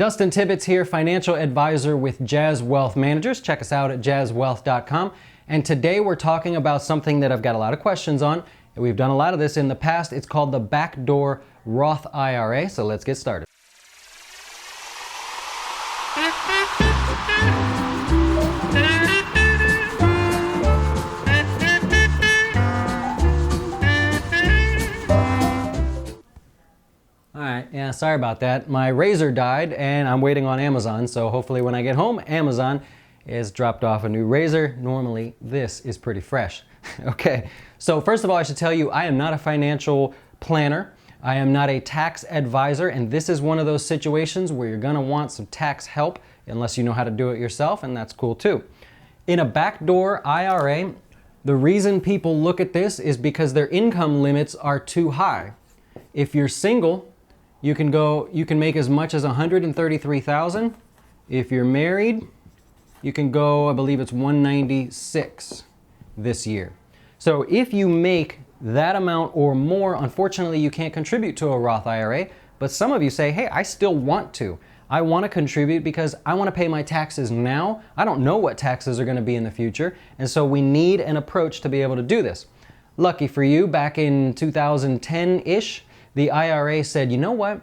Dustin Tibbetts here, financial advisor with Jazz Wealth Managers. Check us out at jazzwealth.com. And today we're talking about something that I've got a lot of questions on. And we've done a lot of this in the past. It's called the backdoor Roth IRA. So let's get started. Yeah, sorry about that. My razor died and I'm waiting on Amazon, so hopefully when I get home, Amazon has dropped off a new razor. Normally, this is pretty fresh. Okay, so first of all, I should tell you, I am not a financial planner. I am not a tax advisor, and this is one of those situations where you're gonna want some tax help unless you know how to do it yourself, and that's cool too. In a backdoor IRA, the reason people look at this is because their income limits are too high. If you're single, you can make as much as $133,000. If you're married, you can go, I believe it's $196 this year. So if you make that amount or more, unfortunately you can't contribute to a Roth IRA, but some of you say, hey, I still want to. I want to contribute because I want to pay my taxes now. I don't know what taxes are going to be in the future, and so we need an approach to be able to do this. Lucky for you, back in 2010-ish, the IRA said, you know what?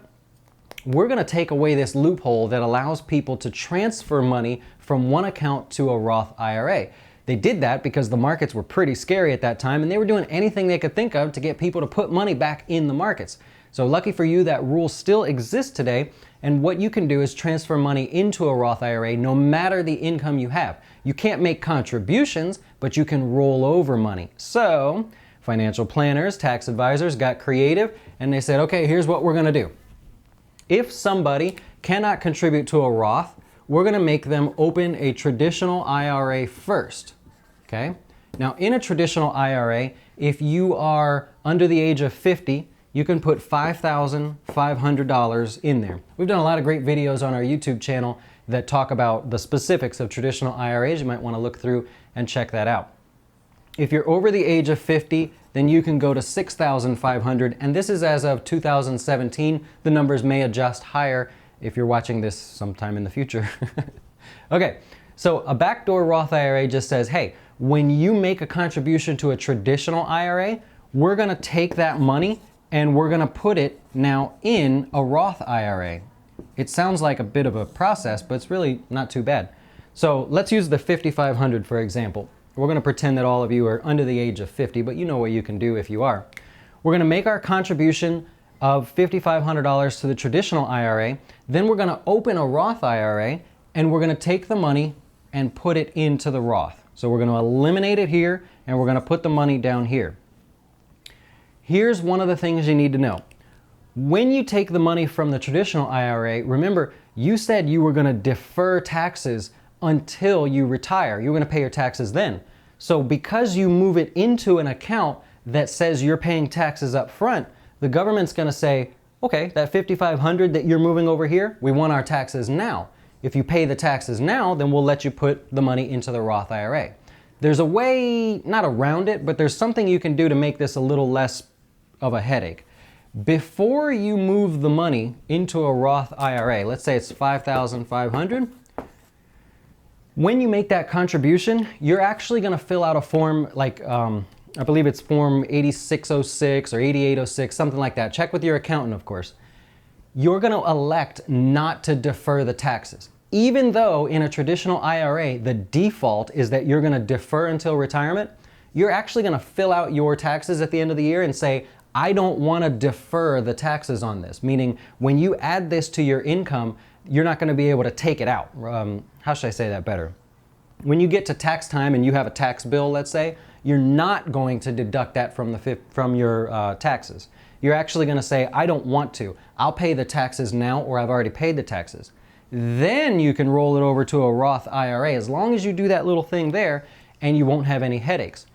We're going to take away this loophole that allows people to transfer money from one account to a Roth IRA. They did that because the markets were pretty scary at that time, and they were doing anything they could think of to get people to put money back in the markets. So lucky for you, that rule still exists today, and what you can do is transfer money into a Roth IRA no matter the income you have. You can't make contributions, but you can roll over money. So financial planners, tax advisors got creative and they said, okay, here's what we're going to do. If somebody cannot contribute to a Roth, we're going to make them open a traditional IRA first. Okay? Now, in a traditional IRA, if you are under the age of 50, you can put $5,500 in there. We've done a lot of great videos on our YouTube channel that talk about the specifics of traditional IRAs. You might want to look through and check that out. If you're over the age of 50, then you can go to $6,500, and this is as of 2017. The numbers may adjust higher if you're watching this sometime in the future. Okay, so a backdoor Roth IRA just says, hey, when you make a contribution to a traditional IRA, we're gonna take that money and we're gonna put it now in a Roth IRA. It sounds like a bit of a process, but it's really not too bad. So let's use the $5,500 for example. We're going to pretend that all of you are under the age of 50, but you know what you can do if you are. We're going to make our contribution of $5,500 to the traditional IRA. Then we're going to open a Roth IRA, and we're going to take the money and put it into the Roth. So we're going to eliminate it here, and we're going to put the money down here. Here's one of the things you need to know. When you take the money from the traditional IRA, remember, you said you were going to defer taxes until you retire. You're going to pay your taxes then. So because you move it into an account that says you're paying taxes up front, the government's going to say, okay, that $5,500 that you're moving over here, we want our taxes now. If you pay the taxes now, then we'll let you put the money into the Roth IRA. There's a way, not around it, but there's something you can do to make this a little less of a headache. Before you move the money into a Roth IRA, let's say it's $5,500, when you make that contribution, you're actually going to fill out a form like, I believe it's form 8606 or 8806, something like that. Check with your accountant, of course. You're going to elect not to defer the taxes. Even though in a traditional IRA, the default is that you're going to defer until retirement, you're actually going to fill out your taxes at the end of the year and say, I don't want to defer the taxes on this. Meaning, when you add this to your income, you're not going to be able to take it out. How should I say that better? When you get to tax time and you have a tax bill, let's say, you're not going to deduct that from your taxes. You're actually going to say, I don't want to. I'll pay the taxes now, or I've already paid the taxes. Then you can roll it over to a Roth IRA as long as you do that little thing there, and you won't have any headaches.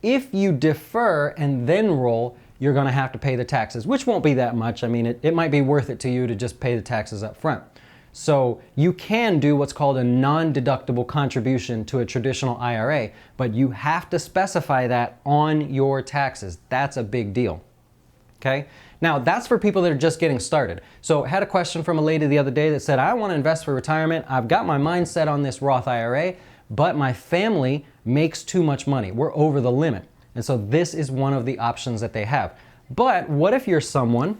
If you defer and then roll, you're going to have to pay the taxes, which won't be that much. I mean, it might be worth it to you to just pay the taxes up front. So you can do what's called a non-deductible contribution to a traditional IRA, but you have to specify that on your taxes. That's a big deal. Okay? Now, that's for people that are just getting started. So I had a question from a lady the other day that said, I want to invest for retirement. I've got my mind set on this Roth IRA, but my family makes too much money. We're over the limit. And so this is one of the options that they have. But what if you're someone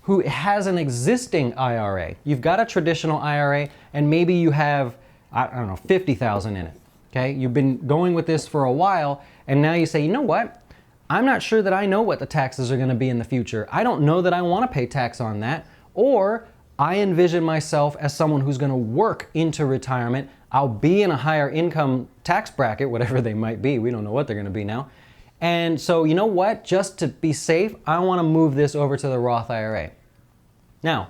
who has an existing IRA? You've got a traditional IRA and maybe you have, I don't know, 50,000 in it. Okay, you've been going with this for a while and now you say, you know what? I'm not sure that I know what the taxes are going to be in the future. I don't know that I want to pay tax on that. Or I envision myself as someone who's going to work into retirement. I'll be in a higher income tax bracket, whatever they might be. We don't know what they're going to be now. And so, you know what? Just to be safe, I want to move this over to the Roth IRA. Now,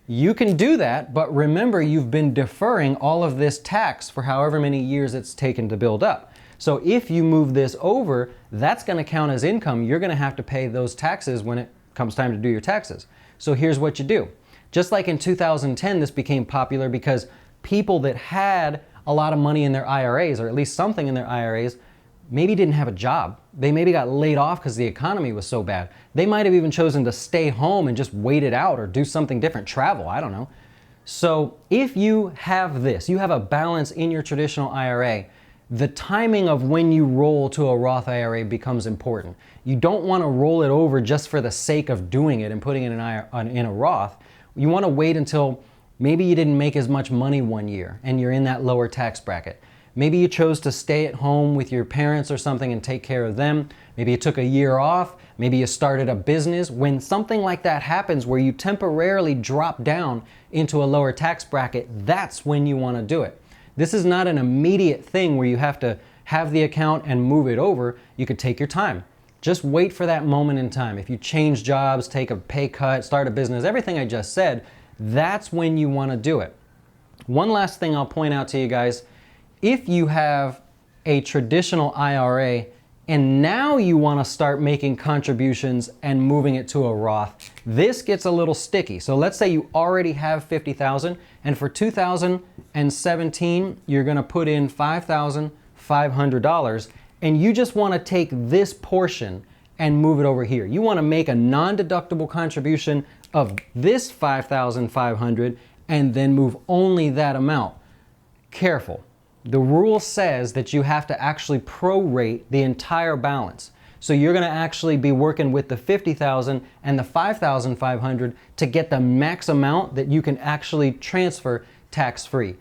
you can do that, but remember you've been deferring all of this tax for however many years it's taken to build up. So if you move this over, that's going to count as income. You're going to have to pay those taxes when it comes time to do your taxes. So here's what you do. Just like in 2010, this became popular because people that had a lot of money in their IRAs, or at least something in their IRAs, maybe didn't have a job. They maybe got laid off because the economy was so bad. They might have even chosen to stay home and just wait it out or do something different, travel, I don't know. So if you have this, you have a balance in your traditional IRA, the timing of when you roll to a Roth IRA becomes important. You don't want to roll it over just for the sake of doing it and putting it in a Roth. You want to wait until maybe you didn't make as much money one year and you're in that lower tax bracket. Maybe you chose to stay at home with your parents or something and take care of them. Maybe you took a year off. Maybe you started a business. When something like that happens where you temporarily drop down into a lower tax bracket, that's when you want to do it. This is not an immediate thing where you have to have the account and move it over. You could take your time. Just wait for that moment in time. If you change jobs, take a pay cut, start a business, everything I just said, that's when you want to do it. One last thing I'll point out to you guys. If you have a traditional IRA and now you want to start making contributions and moving it to a Roth, this gets a little sticky. So let's say you already have 50,000 and for 2017 you're going to put in $5,500 and you just want to take this portion and move it over here. You want to make a non-deductible contribution of this $5,500 and then move only that amount. Careful. The rule says that you have to actually prorate the entire balance. So you're going to actually be working with the 50,000 and the 5,500 to get the max amount that you can actually transfer tax-free.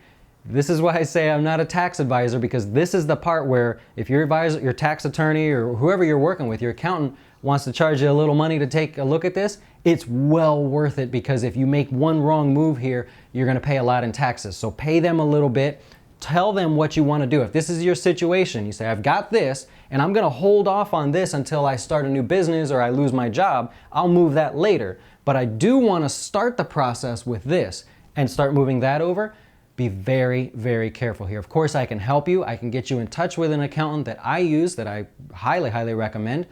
This is why I say I'm not a tax advisor, because this is the part where if your advisor, your tax attorney, or whoever you're working with, your accountant wants to charge you a little money to take a look at this, it's well worth it, because if you make one wrong move here, you're going to pay a lot in taxes. So pay them a little bit. Tell them what you want to do. If this is your situation, you say, I've got this and I'm going to hold off on this until I start a new business or I lose my job. I'll move that later. But I do want to start the process with this and start moving that over. Be very, very careful here. Of course, I can help you. I can get you in touch with an accountant that I use, that I highly, highly recommend.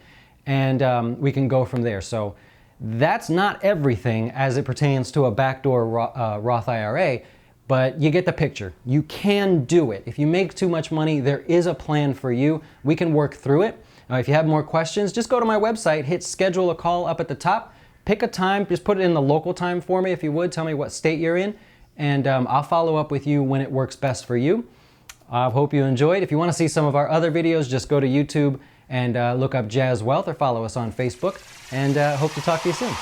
And we can go from there. So that's not everything as it pertains to a backdoor Roth IRA. But you get the picture. You can do it. If you make too much money, there is a plan for you. We can work through it. If you have more questions, just go to my website, hit schedule a call up at the top, pick a time, just put it in the local time for me if you would. Tell me what state you're in, and I'll follow up with you when it works best for you. I hope you enjoyed. If you want to see some of our other videos, just go to YouTube and look up Jazz Wealth or follow us on Facebook, and hope to talk to you soon.